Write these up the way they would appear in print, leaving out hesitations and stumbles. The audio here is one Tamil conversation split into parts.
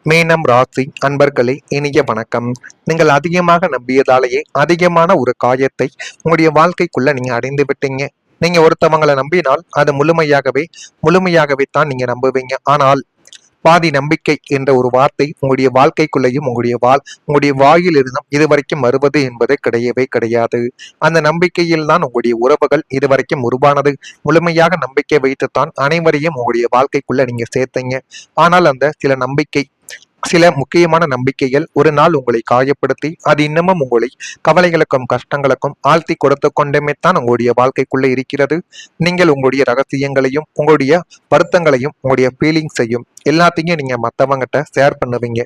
மீனம் ராசி அன்பர்களே, இனிய வணக்கம். நீங்கள் அதிகமாக நம்பியதாலேயே அதிகமான ஒரு காயத்தை உங்களுடைய வாழ்க்கைக்குள்ள நீங்க அடைந்து விட்டீங்க. நீங்க ஒருத்தவங்களை நம்பினால் அது முழுமையாகவே தான் நீங்க நம்புவீங்க. ஆனால் பாதி நம்பிக்கை என்ற ஒரு வார்த்தை உங்களுடைய வாழ்க்கைக்குள்ளேயும் உங்களுடைய வாயில் இருந்தும் இதுவரைக்கும் வருவது என்பது கிடையவே கிடையாது. அந்த நம்பிக்கையில் தான் உங்களுடைய உறவுகள் இதுவரைக்கும் உருவானது. முழுமையாக நம்பிக்கை வைத்துத்தான் அனைவரையும் உங்களுடைய வாழ்க்கைக்குள்ள நீங்க சேர்த்தீங்க. ஆனால் அந்த சில முக்கியமான நம்பிக்கைகள் ஒரு நாள் உங்களை காயப்படுத்தி அது இன்னமும் உங்களை கவலைகளுக்கும் கஷ்டங்களுக்கும் ஆழ்த்தி கொடுத்து கொண்டுமே தான் உங்களுடைய வாழ்க்கைக்குள்ள இருக்கிறது. நீங்கள் உங்களுடைய ரகசியங்களையும் உங்களுடைய வருத்தங்களையும் உங்களுடைய ஃபீலிங்ஸையும் எல்லாத்தையும் நீங்க மற்றவங்கிட்ட ஷேர் பண்ணுவீங்க.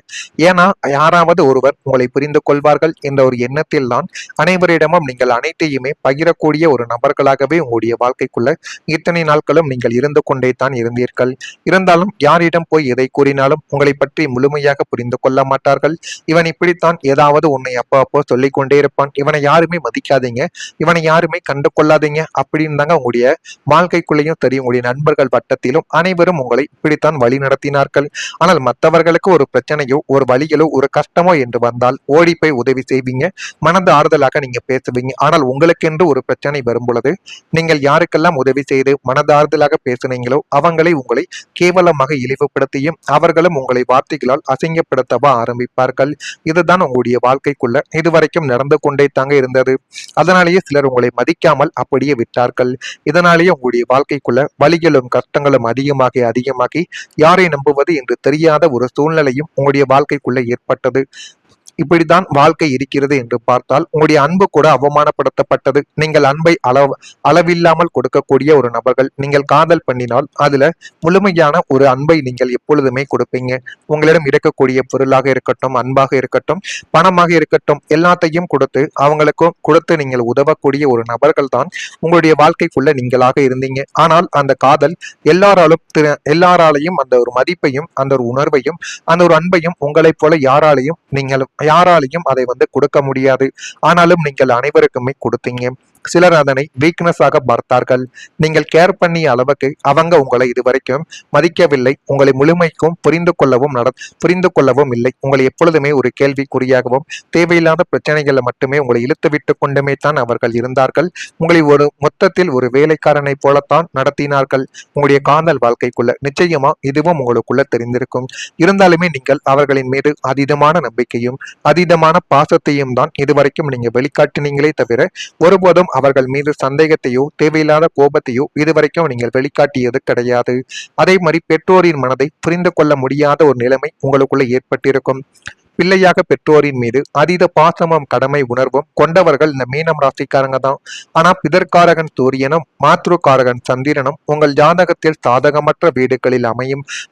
ஏன்னா யாராவது ஒருவர் உங்களை புரிந்து கொள்வார்கள் என்ற ஒரு எண்ணத்தில் தான் அனைவரிடமும் நீங்கள் அனைத்தையுமே பகிரக்கூடிய ஒரு நபர்களாகவே உங்களுடைய வாழ்க்கைக்குள்ள இத்தனை நாட்களும் நீங்கள் இருந்து கொண்டே தான் இருந்தீர்கள். இருந்தாலும் யாரிடம் போய் எதை கூறினாலும் உங்களை பற்றி முழுமையாக புரிந்து கொள்ள மாட்டார்கள். இவன் இப்படித்தான், ஏதாவது உன்னை அப்போ சொல்லிக் கொண்டே இருப்பான், இவனை யாருமே மதிக்காதீங்க, இவனை யாருமே கண்டு கொள்ளாதீங்க அப்படின்னு தாங்க உங்களுடைய வாழ்க்கைக்குள்ளேயும் தெரியும். உங்களுடைய நண்பர்கள் வட்டத்திலும் அனைவரும் உங்களை இப்படித்தான் வழி நடத்தினார்கள். ஆனால் மற்றவர்களுக்கு ஒரு பிரச்சனையோ ஒரு வழிகளோ ஒரு கஷ்டமோ என்று வந்தால் ஓடி போய் உதவி செய்வீங்க, மனது ஆறுதலாக நீங்க பேசுவீங்க. ஆனால் உங்களுக்கென்று ஒரு பிரச்சனை வரும் பொழுது நீங்கள் யாருக்கெல்லாம் உதவி செய்து மனதாறுதலாக பேசுனீங்களோ அவங்களை உங்களை கேவலமாக இழிவுபடுத்தியும் அவர்களும் உங்களை வார்த்தைகளால் அசிங்கப்படுத்தவா ஆரம்பிப்பார்கள். இதுதான் உங்களுடைய வாழ்க்கைக்குள்ள இதுவரைக்கும் நடந்து கொண்டே தாங்க இருந்தது. அதனாலேயே சிலர் உங்களை மதிக்காமல் அப்படியே விட்டார்கள். இதனாலேயே உங்களுடைய வாழ்க்கைக்குள்ள வலிகளும் கஷ்டங்களும் அதிகமாகி யாரை நம்புவது என்று தெரியாத ஒரு சூழ்நிலையும் உங்களுடைய வாழ்க்கைக்குள்ள ஏற்பட்டது. இப்படித்தான் வாழ்க்கை இருக்கிறது என்று பார்த்தால் உங்களுடைய அன்பு கூட அவமானப்படுத்தப்பட்டது. நீங்கள் அன்பை அளவில்லாமல் கொடுக்கக்கூடிய ஒரு நபர்கள். நீங்கள் காதல் பண்ணினால் அதுல முழுமையான ஒரு அன்பை நீங்கள் எப்பொழுதுமே கொடுப்பீங்க. உங்களிடம் இருக்கக்கூடிய பொருளாக இருக்கட்டும், அன்பாக இருக்கட்டும், பணமாக இருக்கட்டும், எல்லாத்தையும் அவங்களுக்கும் கொடுத்து நீங்கள் உதவக்கூடிய ஒரு நபர்கள் தான் உங்களுடைய வாழ்க்கைக்குள்ள நீங்களாக இருந்தீங்க. ஆனால் அந்த காதல் எல்லாராலையும் அந்த ஒரு மதிப்பையும் அந்த ஒரு உணர்வையும் அந்த ஒரு அன்பையும் உங்களைப் போல யாராலையும் அதை கொடுக்க முடியாது. ஆனாலும் நீங்கள் அனைவருக்குமே கொடுத்தீங்க. சிலர் அதனை வீக்னஸாக பார்த்தார்கள். நீங்கள் கேர் பண்ணிய அளவுக்கு அவங்க உங்களை இதுவரைக்கும் மதிக்கவில்லை. உங்களை முழுமைக்கும் புரிந்து கொள்ளவும் இல்லை. உங்களை எப்பொழுதுமே ஒரு கேள்விக்குறியாகவும் தேவையில்லாத பிரச்சனைகளை மட்டுமே உங்களை இழுத்து விட்டு கொண்டுமே தான் அவர்கள் இருந்தார்கள். உங்களை மொத்தத்தில் ஒரு வேலைக்காரனை போலத்தான் நடத்தினார்கள். உங்களுடைய காதல் வாழ்க்கைக்குள்ள நிச்சயமா இதுவும் உங்களுக்குள்ள தெரிந்திருக்கும். இருந்தாலுமே நீங்கள் அவர்களின் மீது அதீதமான நம்பிக்கையும் அதீதமான பாசத்தையும் தான் இதுவரைக்கும் நீங்க வெளிக்காட்டினீங்களே தவிர ஒருபோதும் அவர்கள் மீது சந்தேகத்தையோ தேவையில்லாத கோபத்தையோ இதுவரைக்கும் நீங்கள் வெளிக்காட்டியது கிடையாது. அதே மாதிரி பெற்றோரின் மனதை புரிந்து கொள்ள முடியாத ஒரு நிலைமை உங்களுக்குள்ள ஏற்பட்டிருக்கும். பிள்ளையாக பெற்றோரின் மீது அதீத பாசமும் கடமை உணர்வும் கொண்டவர்கள் இந்த மீனம் ராசிக்காரங்க தான். ஆனா பிதற்காரகன் சூரியனும் மாத்ருக்காரகன் சந்திரனும் உங்கள் ஜாதகத்தில் சாதகமற்ற வீடுகளில்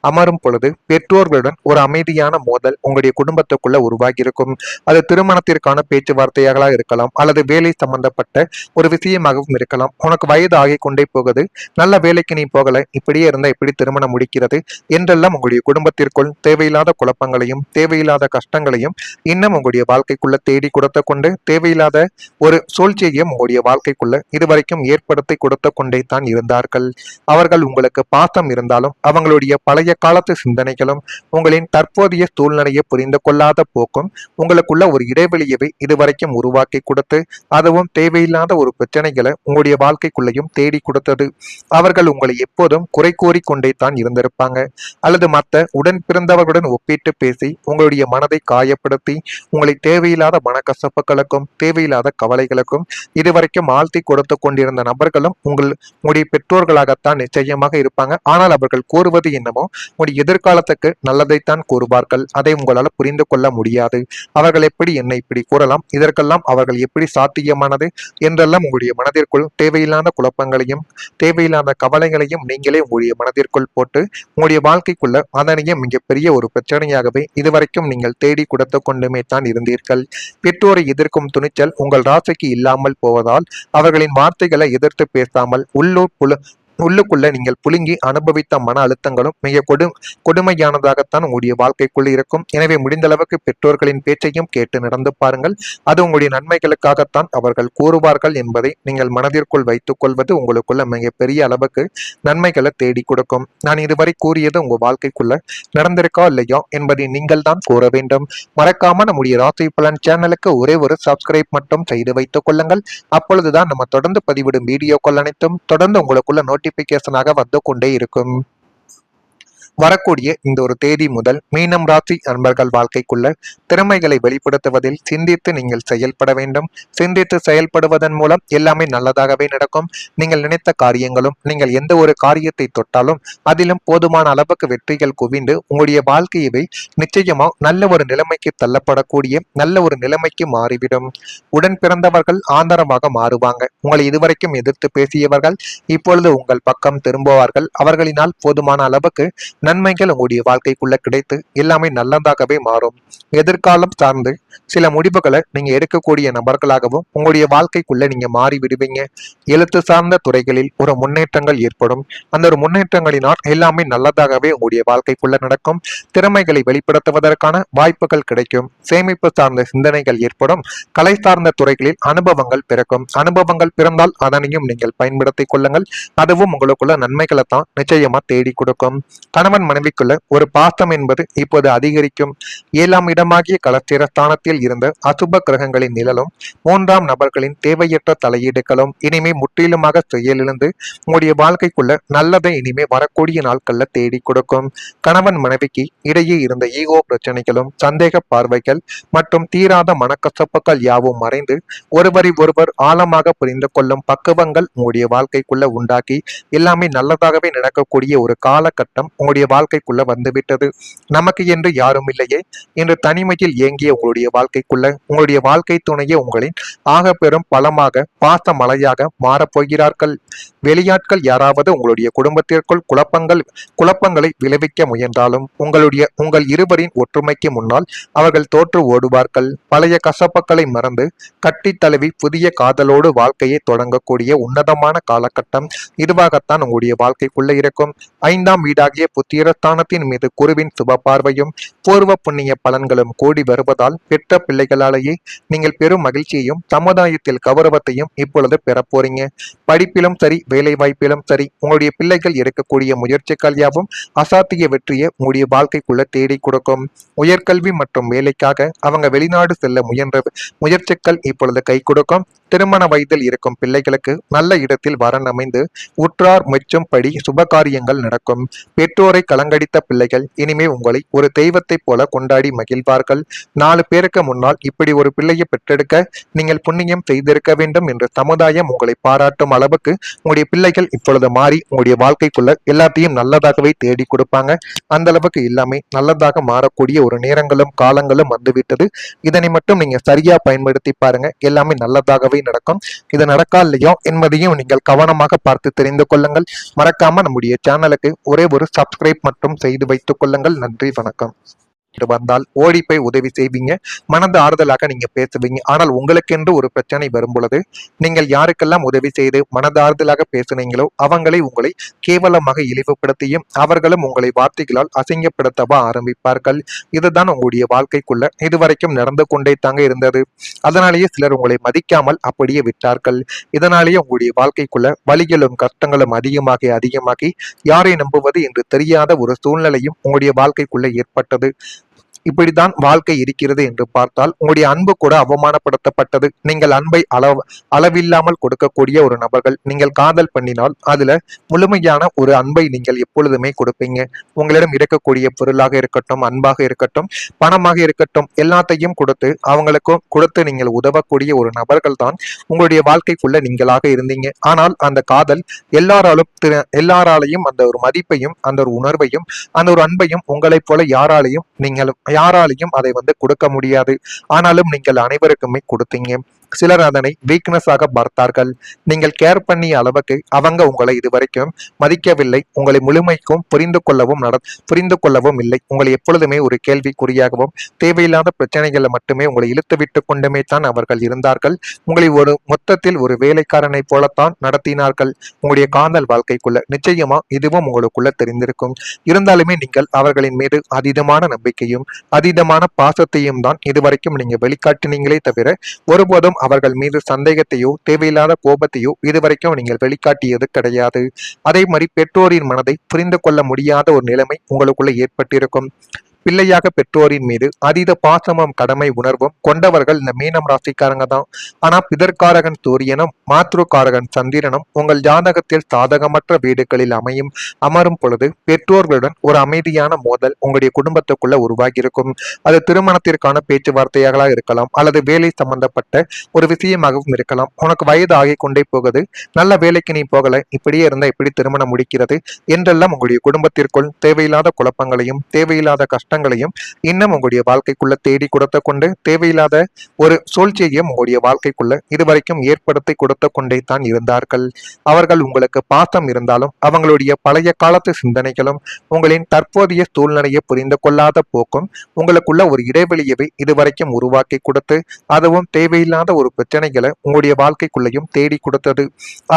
அமரும் பொழுது பெற்றோர்களுடன் ஒரு அமைதியான மோதல் உங்களுடைய குடும்பத்துக்குள்ள உருவாகி இருக்கும். அது திருமணத்திற்கான பேச்சுவார்த்தையாக இருக்கலாம், அல்லது வேலை சம்பந்தப்பட்ட ஒரு விஷயமாகவும் இருக்கலாம். உனக்கு வயது ஆகி கொண்டே போகுது, நல்ல வேலைக்கு நீ போகல, இப்படியே இருந்தா எப்படி திருமணம் முடிக்கிறது என்றெல்லாம் உங்களுடைய குடும்பத்திற்குள் தேவையில்லாத குழப்பங்களையும் தேவையில்லாத கஷ்டங்களையும் இன்னும் உங்களுடைய வாழ்க்கைக்குள்ள தேடி கொடுத்து கொண்டு தேவையில்லாத ஒரு சூழ்ச்சியையும் உங்களுடைய வாழ்க்கைக்குள்ள இதுவரைக்கும் ஏற்படுத்தி கொடுத்து கொண்டே தான் இருந்தார்கள். அவர்கள் உங்களுக்கு பாசம் இருந்தாலும் அவங்களுடைய பழைய காலத்து சிந்தனைகளும் உங்களின் தற்போதைய சூழ்நிலையை புரிந்து கொள்ளாத போக்கும் உங்களுக்குள்ள ஒரு இடைவெளியவை இதுவரைக்கும் உருவாக்கி கொடுத்து அதுவும் தேவையில்லாத ஒரு பிரச்சனைகளை உங்களுடைய வாழ்க்கைக்குள்ளையும் தேடி கொடுத்தது. அவர்கள் உங்களை எப்போதும் குறை கூறிக்கொண்டே தான் இருந்திருப்பாங்க, அல்லது மற்ற உடன் பிறந்தவர்களுடன் ஒப்பிட்டு பேசி உங்களுடைய மனதை காயப்படுத்தி உங்களை தேவையில்லாத மனக்கசப்புகளுக்கும் தேவையில்லாத கவலைகளுக்கும் இதுவரைக்கும் ஆழ்த்தி கொடுத்து கொண்டிருந்த நபர்களும் உங்களுடைய பெற்றோர்களாகத்தான் நிச்சயமாக இருப்பாங்க. ஆனால் அவர்கள் கூறுவது என்னமோ உங்களுடைய எதிர்காலத்துக்கு நல்லதைத்தான் கூறுவார்கள். அதை உங்களால் புரிந்து கொள்ள முடியாது. அவர்கள் எப்படி என்னை இப்படி கூறலாம், இதற்கெல்லாம் அவர்கள் எப்படி சாத்தியமானது என்றெல்லாம் உங்களுடைய மனதிற்குள் தேவையில்லாத குழப்பங்களையும் தேவையில்லாத கவலைகளையும் நீங்களே உங்களுடைய மனதிற்குள் போட்டு உங்களுடைய வாழ்க்கைக்குள்ள அதனையும் மிகப்பெரிய ஒரு பிரச்சனையாகவே இதுவரைக்கும் நீங்கள் தேடி கொடுத்து கொண்டுமே தான் இருந்தீர்கள். பெற்றோரை எதிர்க்கும் துணிச்சல் உங்கள் ராசிக்கு இல்லாமல் போவதால் அவர்களின் வார்த்தைகளை எதிர்த்து பேசாமல் உள்ளூர் உள்ளுக்குள்ள நீங்கள் புழுங்கி அனுபவித்த மன அழுத்தங்களும் மிக கொடுமையானதாகத்தான் உங்களுடைய வாழ்க்கைக்குள்ள இருக்கும். எனவே முடிந்த அளவுக்கு பெற்றோர்களின் பேச்சையும் கேட்டு நடந்து பாருங்கள். அது உங்களுடைய நன்மைகளுக்காகத்தான் அவர்கள் கூறுவார்கள் என்பதை நீங்கள் மனதிற்குள் வைத்துக் கொள்வது உங்களுக்குள்ள மிகப்பெரிய அளவுக்கு நன்மைகளை தேடி கொடுக்கும். நான் இதுவரை கூறியது உங்க வாழ்க்கைக்குள்ள நடந்திருக்கா இல்லையா என்பதை நீங்கள் தான் கூற வேண்டும். மறக்காம நம்முடைய ராசி பலன் சேனலுக்கு ஒரே ஒரு சப்ஸ்கிரைப் மட்டும் செய்து வைத்துக் கொள்ளுங்கள். அப்பொழுதுதான் நம்ம தொடர்ந்து பதிவிடும் வீடியோக்கள் அனைத்தும் தொடர்ந்து உங்களுக்குள்ள நோட்டிபிகேஷனாக வந்து கொண்டே இருக்கும். வரக்கூடிய இந்த ஒரு தேதி முதல் மீனம் ராசி அன்பர்கள் வாழ்க்கைக்குள்ள திறமைகளை வெளிப்படுத்துவதில் சிந்தித்து நீங்கள் செயல்பட வேண்டும். சிந்தித்து செயல்படுவதன் மூலம் எல்லாமே நல்லதாகவே நடக்கும். நீங்கள் நினைத்த காரியங்களும் நீங்கள் எந்த ஒரு காரியத்தை தொட்டாலும் அதிலும் போதுமான அளவுக்கு வெற்றிகள் குவிந்து உங்களுடைய வாழ்க்கையவை நிச்சயமா நல்ல ஒரு நிலைமைக்கு தள்ளப்படக்கூடிய நல்ல ஒரு நிலைமைக்கு மாறிவிடும். உடன் பிறந்தவர்கள் ஆந்தரமாக மாறுவாங்க. உங்களை இதுவரைக்கும் எதிர்த்து பேசியவர்கள் இப்பொழுது உங்கள் பக்கம் திரும்புவார்கள். அவர்களினால் போதுமான அளவுக்கு நன்மைகள் உங்களுடைய வாழ்க்கைக்குள்ள கிடைத்து எல்லாமே நல்லதாகவே மாறும். எதிர்காலம் சார்ந்து சில முடிவுகளை நீங்க எடுக்கக்கூடிய நபர்களாகவும் உங்களுடைய வாழ்க்கைக்குள்ள நீங்க மாறி விடுவீங்க. எழுத்து சார்ந்த துறைகளில் ஒரு முன்னேற்றங்கள் ஏற்படும். அந்த ஒரு முன்னேற்றங்களினால் எல்லாமே நல்லதாகவே உங்களுடைய வாழ்க்கைக்குள்ள நடக்கும். திறமைகளை வெளிப்படுத்துவதற்கான வாய்ப்புகள் கிடைக்கும். சேமிப்பு சார்ந்த சிந்தனைகள் ஏற்படும். கலை சார்ந்த துறைகளில் அனுபவங்கள் பிறக்கும். அனுபவங்கள் பிறந்தால் அதனையும் நீங்கள் பயன்படுத்திக் கொள்ளுங்கள். அதுவும் உங்களுக்குள்ள நன்மைகளை தான் நிச்சயமா தேடி கொடுக்கும். கணவன் மனைவிக்குள்ள ஒரு பாசம் என்பது இப்போது அதிகரிக்கும். 7ஆம் இடமாகிய கலத்திரஸ்தானத்தில் இருந்த அசுப கிரகங்களின் நிழலும் 3ஆம் நபர்களின் தேவையற்ற தலையீடுகளும் இனிமே முற்றிலுமாக செயலிழந்து உங்களுடைய வாழ்க்கைக்குள்ள நல்லதை இனிமே வரக்கூடிய நாட்கள்ல தேடி கொடுக்கும். கணவன் மனைவிக்கு இடையே இருந்த ஈகோ பிரச்சனைகளும் சந்தேக பார்வைகள் மற்றும் தீராத மனக்கசப்புகள் யாவும் மறைந்து ஒருவரை ஒருவர் ஆழமாக புரிந்து கொள்ளும் பக்குவங்கள் உங்களுடைய வாழ்க்கைக்குள்ள உண்டாக்கி எல்லாமே நல்லதாகவே நடக்கக்கூடிய ஒரு காலகட்டம் உங்களுடைய வாழ்க்கைக்குள்ள வந்துவிட்டது. நமக்கு என்று யாரும் இல்லையே என்று தனிமையில் ஏங்கிய உங்களுடைய வாழ்க்கைக்குள்ள உங்களுடைய வாழ்க்கை துணையே உங்களின் ஆக பெரும் பலமாக பாச மலையாக மாறப்போகிறார்கள். வெளியாட்கள் யாராவது உங்களுடைய குடும்பத்திற்குள் குழப்பங்களை விளைவிக்க முயன்றாலும் உங்கள் இருவரின் ஒற்றுமைக்கு முன்னால் அவர்கள் தோற்று ஓடுவார்கள். பழைய கசப்புக்களை மறந்து கட்டி தழுவி புதிய காதலோடு வாழ்க்கையை தொடங்கக்கூடிய உன்னதமான காலகட்டம் இதுவாகத்தான் உங்களுடைய வாழ்க்கைக்குள்ள இருக்கும். 5ஆம் வீடாகிய புத்திரஸ்தானத்தின் மீது குருவின் சுப பார்வையும் பூர்வ புண்ணிய பலன்களும் கூடி வருவதால் பெற்ற பிள்ளைகளாலேயே நீங்கள் பெரும் மகிழ்ச்சியையும் சமுதாயத்தில் கௌரவத்தையும் இப்பொழுது பெற போறீங்க. படிப்பிலும் சரி வேலை வாய்ப்பிலும் சரி உங்களுடைய பிள்ளைகள் எடுக்கக்கூடிய முயற்சிகள் யாவும் அசாத்திய வெற்றியை உங்களுடைய வாழ்க்கைக்குள்ள தேடி கொடுக்கும். உயர்கல்வி மற்றும் வேலைக்காக அவங்க வெளிநாடு செல்ல முயன்ற முயற்சிகள் இப்பொழுது கை கொடுக்கும். திருமண வயதில் இருக்கும் பிள்ளைகளுக்கு நல்ல இடத்தில் வரன் அமைந்து உற்றார் மெச்சும்படி சுபகாரியங்கள் நடக்கும். பெற்றோரை கலங்கடித்த பிள்ளைகள் இனிமே உங்களை ஒரு தெய்வத்தை போல கொண்டாடி மகிழ்வார்கள். 4 பேருக்கு முன்னால் இப்படி ஒரு பிள்ளையை பெற்றெடுக்க நீங்கள் புண்ணியம் செய்திருக்க வேண்டும் என்று சமுதாயம் உங்களை பாராட்டும் அளவுக்கு உங்களுடைய பிள்ளைகள் இப்பொழுது மாறி உங்களுடைய வாழ்க்கைக்குள்ள எல்லாத்தையும் நல்லதாகவே தேடி கொடுப்பாங்க. அந்த அளவுக்கு எல்லாமே நல்லதாக மாறக்கூடிய ஒரு நேரங்களும் காலங்களும் வந்துவிட்டது. இதனை மட்டும் நீங்க சரியா பயன்படுத்தி பாருங்க. எல்லாமே நல்லதாகவே நடக்கும். இது நடக்கா இல்லையோ என்பதையும் நீங்கள் கவனமாக பார்த்து தெரிந்து கொள்ளுங்கள். மறக்காம நம்முடைய சேனலுக்கு ஒரே ஒரு சப்ஸ்கிரைப் மட்டும் செய்து வைத்துக் கொள்ளுங்கள். நன்றி, வணக்கம். வந்தால் ஓடி போய் உதவி செய்வீங்க. மனது ஆறுதலாக நீங்க பேசுவீங்க. ஆனால் உங்களுக்கென்று ஒரு பிரச்சனை வரும் பொழுது நீங்கள் யாருக்கெல்லாம் உதவி செய்து மனது ஆறுதலாக பேசுனீங்களோ அவங்களை உங்களை கேவலமாக இழிவுபடுத்தியும் அவர்களும் உங்களை வார்த்தைகளால் அசிங்கப்படுத்தவா ஆரம்பிப்பார்கள். இதுதான் உங்களுடைய வாழ்க்கைக்குள்ள இதுவரைக்கும் நடந்து கொண்டே தாங்க இருந்தது. அதனாலேயே சிலர் உங்களை மதிக்காமல் அப்படியே விட்டார்கள். இதனாலேயே உங்களுடைய வாழ்க்கைக்குள்ள வலிகளும் கஷ்டங்களும் அதிகமாகி யாரை நம்புவது என்று தெரியாத ஒரு சூழ்நிலையும் உங்களுடைய வாழ்க்கைக்குள்ள ஏற்பட்டது. இப்படித்தான் வாழ்க்கை இருக்கிறது என்று பார்த்தால் உங்களுடைய அன்பு கூட அவமானப்படுத்தப்பட்டது. நீங்கள் அன்பை அளவில்லாமல் கொடுக்கக்கூடிய ஒரு நபர்கள். நீங்கள் காதல் பண்ணினால் அதுல முழுமையான ஒரு அன்பை நீங்கள் எப்பொழுதுமே கொடுப்பீங்க. உங்களிடம் இருக்கக்கூடிய பொருளாக இருக்கட்டும், அன்பாக இருக்கட்டும், பணமாக இருக்கட்டும், எல்லாத்தையும் கொடுத்து நீங்கள் உதவக்கூடிய ஒரு நபர்கள் தான் உங்களுடைய வாழ்க்கைக்குள்ள நீங்களாக இருந்தீங்க. ஆனால் அந்த காதல் எல்லாராலையும் அந்த ஒரு மதிப்பையும் அந்த ஒரு உணர்வையும் அந்த ஒரு அன்பையும் உங்களைப் போல யாராலையும் யாராலையும் அதை கொடுக்க முடியாது. ஆனாலும் நீங்கள் அனைவருக்குமே கொடுத்தீங்க. சிலர் அதனை வீக்னஸாக பார்த்தார்கள். நீங்கள் கேர் பண்ணிய அளவுக்கு அவங்க உங்களை இதுவரைக்கும் மதிக்கவில்லை. உங்களை முழுமைக்கும் புரிந்து கொள்ளவும் இல்லை. உங்களை எப்பொழுதுமே ஒரு கேள்விக்குறியாகவும் தேவையில்லாத பிரச்சனைகளை மட்டுமே உங்களை இழுத்து விட்டு கொண்டுமே தான் அவர்கள் இருந்தார்கள். உங்களை ஒரு மொத்தத்தில் ஒரு வேலைக்காரனை போலத்தான் நடத்தினார்கள். உங்களுடைய காதல் வாழ்க்கைக்குள்ள நிச்சயமா இதுவும் உங்களுக்குள்ள தெரிந்திருக்கும். இருந்தாலுமே நீங்கள் அவர்களின் மீது அதீதமான நம்பிக்கையும் அதீதமான பாசத்தையும் தான் இதுவரைக்கும் நீங்க வெளிக்காட்டினீங்களே தவிர ஒருபோதும் அவர்கள் மீது சந்தேகத்தையோ தேவையில்லாத கோபத்தையோ இதுவரைக்கும் நீங்கள் வெளிக்காட்டியது கிடையாது. அதே மாதிரி பெற்றோரின் மனதை புரிந்து கொள்ள முடியாத ஒரு நிலைமை உங்களுக்குள்ள ஏற்பட்டிருக்கும். பிள்ளையாக பெற்றோரின் மீது அதீத பாசமும் கடமை உணர்வும் கொண்டவர்கள் இந்த மீனம் ராசிக்காரங்க தான். ஆனா பிதற்காரகன் சூரியனும் மாத்ருக்காரகன் சந்திரனும் உங்கள் ஜாதகத்தில் சாதகமற்ற வீடுகளில் அமரும் பொழுது பெற்றோர்களுடன் ஒரு அமைதியான மோதல் உங்களுடைய குடும்பத்துக்குள்ள உருவாகி இருக்கும். அது திருமணத்திற்கான பேச்சுவார்த்தையாக இருக்கலாம், அல்லது வேலை சம்பந்தப்பட்ட ஒரு விஷயமாகவும் இருக்கலாம். உனக்கு வயது ஆகி கொண்டே போகுது, நல்ல வேலைக்கு நீ போகல, இப்படியே இருந்தா எப்படி திருமணம் முடிக்கிறது என்றெல்லாம் உங்களுடைய குடும்பத்திற்குள் தேவையில்லாத குழப்பங்களையும் தேவையில்லாத கஷ்டங்களையும் இன்னும் உங்களுடைய வாழ்க்கைக்குள்ள தேடி கொடுத்து கொண்டு தேவையில்லாத ஒரு சூழ்ச்சியையும் உங்களுடைய வாழ்க்கைக்குள்ள இதுவரைக்கும் ஏற்படுத்தி கொடுத்து கொண்டே தான் இருந்தார்கள். அவர்கள் உங்களுக்கு பாசம் இருந்தாலும் அவங்களுடைய பழைய காலத்து சிந்தனைகளும் உங்களின் தற்போதைய சூழ்நிலையை புரிந்து கொள்ளாத போக்கும் உங்களுக்குள்ள ஒரு இடைவெளியவை இதுவரைக்கும் உருவாக்கி கொடுத்து அதுவும் தேவையில்லாத ஒரு பிரச்சனைகளை உங்களுடைய வாழ்க்கைக்குள்ளையும் தேடி கொடுத்தது.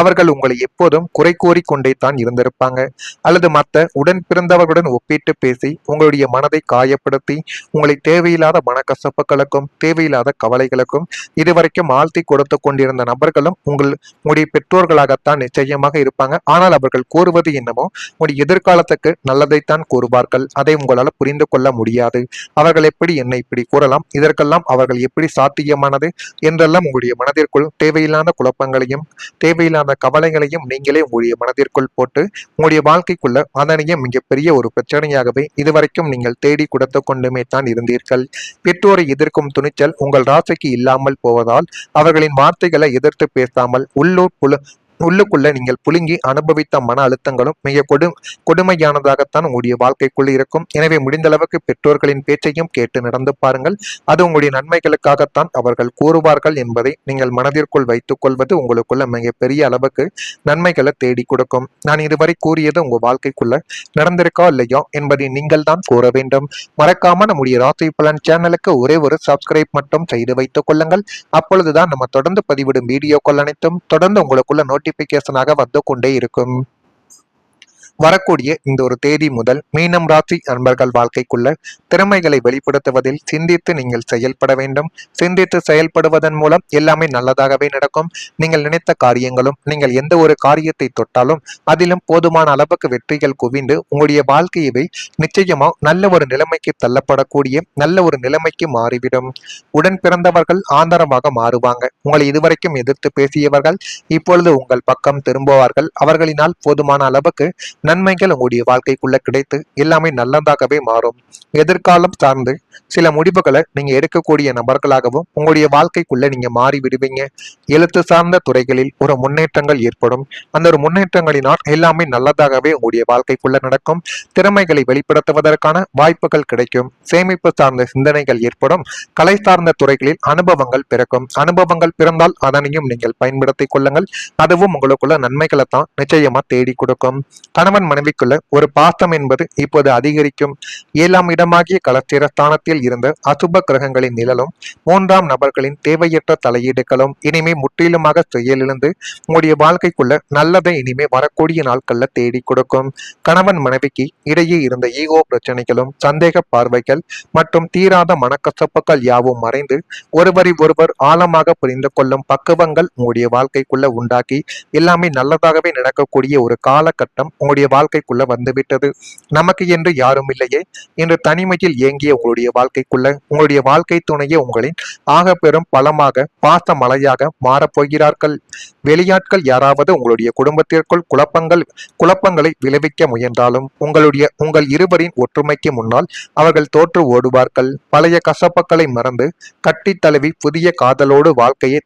அவர்கள் உங்களை எப்போதும் குறை கூறி கொண்டே தான் இருந்திருப்பாங்க, அல்லது மற்ற உடன் பிறந்தவர்களுடன் ஒப்பிட்டு பேசி உங்களுடைய மனதை காயப்படுத்தி உங்களை தேவையில்லாத மனக்கசப்புகளுக்கும் தேவையில்லாத கவலைகளுக்கும் இதுவரைக்கும் ஆழ்த்தி கொடுத்து கொண்டிருந்த நபர்களும் உங்களுடைய பெற்றோர்களாகத்தான் நிச்சயமாக இருப்பாங்க. ஆனால் அவர்கள் கூறுவது என்னமோ உங்களுடைய எதிர்காலத்துக்கு நல்லதைத்தான் கூறுவார்கள். அதை உங்களால் புரிந்து கொள்ள முடியாது. அவர்கள் எப்படி என்னை இப்படி கூறலாம், இதற்கெல்லாம் அவர்கள் எப்படி சாத்தியமானது என்றெல்லாம் உங்களுடைய மனதிற்குள் தேவையில்லாத குழப்பங்களையும் தேவையில்லாத கவலைகளையும் நீங்களே உங்களுடைய மனதிற்குள் போட்டு உங்களுடைய வாழ்க்கைக்குள்ள அதனையே மிகப்பெரிய ஒரு பிரச்சனையாகவே இதுவரைக்கும் நீங்கள் தேடி கொடுத்து கொண்டுமே தான் இருந்தீர்கள். பெற்றோரை எதிர்க்கும் துணிச்சல் உங்கள் ராசிக்கு இல்லாமல் போவதால் அவர்களின் வார்த்தைகளை எதிர்த்து பேசாமல் உள்ளுக்குள்ள நீங்கள் புழுங்கி அனுபவித்த மன அழுத்தங்களும் மிக கொடுமையானதாகத்தான் உங்களுடைய வாழ்க்கைக்குள் இருக்கும். எனவே முடிந்த அளவுக்கு பெற்றோர்களின் பேச்சையும் கேட்டு நடந்து பாருங்கள். அது உங்களுடைய நன்மைகளுக்காகத்தான் அவர்கள் கூறுவார்கள் என்பதை நீங்கள் மனதிற்குள் வைத்துக் கொள்வது உங்களுக்குள்ள மிகப்பெரிய அளவுக்கு நன்மைகளை தேடி கொடுக்கும். நான் இதுவரை கூறியது உங்க வாழ்க்கைக்குள்ள நடந்திருக்கா இல்லையா என்பதை நீங்கள் தான் கூற வேண்டும். மறக்காம நம்முடைய ராசி பலன் சேனலுக்கு ஒரே ஒரு சப்ஸ்கிரைப் மட்டும் செய்து வைத்துக் கொள்ளுங்கள். அப்பொழுதுதான் நம்ம தொடர்ந்து பதிவிடும் வீடியோக்கள் அனைத்தும் தொடர்ந்து உங்களுக்குள்ள நோட்டிபிகேஷனாக வந்து கொண்டே இருக்கும். வரக்கூடிய இந்த ஒரு தேதி முதல் மீனம் ராசி அன்பர்கள் வாழ்க்கைக்குள்ள திறமைகளை வெளிப்படுத்துவதில் சிந்தித்து நீங்கள் செயல்பட வேண்டும். சிந்தித்து செயல்படுவதன் மூலம் எல்லாமே நல்லதாகவே நடக்கும். நீங்கள் நினைத்த காரியங்களும் நீங்கள் எந்த ஒரு காரியத்தை தொட்டாலும் அதிலும் போதுமான அளவுக்கு வெற்றிகள் குவிந்து உங்களுடைய வாழ்க்கையவை நிச்சயமா நல்ல ஒரு நிலைமைக்கு தள்ளப்படக்கூடிய நல்ல ஒரு நிலைமைக்கு மாறிவிடும். உடன் பிறந்தவர்கள் ஆதரவாக மாறுவாங்க. உங்களை இதுவரைக்கும் எதிர்த்து பேசியவர்கள் இப்பொழுது உங்கள் பக்கம் திரும்புவார்கள். அவர்களினால் போதுமான அளவுக்கு நன்மைகள் உங்களுடைய வாழ்க்கைக்குள்ள கிடைத்து எல்லாமே நல்லதாகவே மாறும். எதிர்காலம் சார்ந்து சில முடிவுகளை நீங்க எடுக்கக்கூடிய நபர்களாகவும் உங்களுடைய வாழ்க்கைக்குள்ள நீங்க மாறி விடுவீங்க. எழுத்து சார்ந்த துறைகளில் ஒரு முன்னேற்றங்கள் ஏற்படும். அந்த ஒரு முன்னேற்றங்களினால் எல்லாமே நல்லதாகவே உங்களுடைய வாழ்க்கைக்குள்ள நடக்கும். திறமைகளை வெளிப்படுத்துவதற்கான வாய்ப்புகள் கிடைக்கும். சேமிப்பு சார்ந்த சிந்தனைகள் ஏற்படும். கலை சார்ந்த துறைகளில் அனுபவங்கள் பிறக்கும். அனுபவங்கள் பிறந்தால் அதனையும் நீங்கள் பயன்படுத்திக் கொள்ளுங்கள். அதுவும் உங்களுக்குள்ள நன்மைகளை தான் நிச்சயமா தேடி கொடுக்கும். கணவன் மனைவிக்குள்ள ஒரு பாசம் என்பது இப்போது அதிகரிக்கும். 7ஆம் இடமாகிய கலத்திரஸ்தானத்தில் இருந்த அசுப கிரகங்களின் நிழலும் 3ஆம் நபர்களின் தேவையற்ற தலையீடுகளும் இனிமே முற்றிலுமாக செயலிழந்து உங்களுடைய வாழ்க்கைக்குள்ள நல்லதை இனிமே வரக்கூடிய நாட்கள்ல தேடி கொடுக்கும். கணவன் மனைவிக்கு இடையே இருந்த ஈகோ பிரச்சனைகளும் சந்தேக பார்வைகள் மற்றும் தீராத மனக்கசப்புகள் யாவும் மறைந்து ஒருவரை ஒருவர் ஆழமாக புரிந்து கொள்ளும் பக்குவங்கள் உங்களுடைய வாழ்க்கைக்குள்ள உண்டாக்கி எல்லாமே நல்லதாகவே நடக்கக்கூடிய ஒரு காலகட்டம் உங்களுடைய வாழ்க்கைக்குள்ள வந்துவிட்டது. நமக்கு என்று யாரும் இல்லையே என்று தனிமையில் ஏங்கிய உங்களுடைய வாழ்க்கைக்குள்ள உங்களுடைய வாழ்க்கை துணையே உங்களின் ஆக பெரும் பலமாக பாச மலையாக மாறப்போகிறார்கள். வெளியாட்கள் யாராவது உங்களுடைய குடும்பத்திற்குள் குழப்பங்களை விளைவிக்க முயன்றாலும் உங்கள் இருவரின் ஒற்றுமைக்கு முன்னால் அவர்கள் தோற்று ஓடுவார்கள். பழைய கசப்புக்களை மறந்து கட்டி தழுவி புதிய காதலோடு வாழ்க்கையை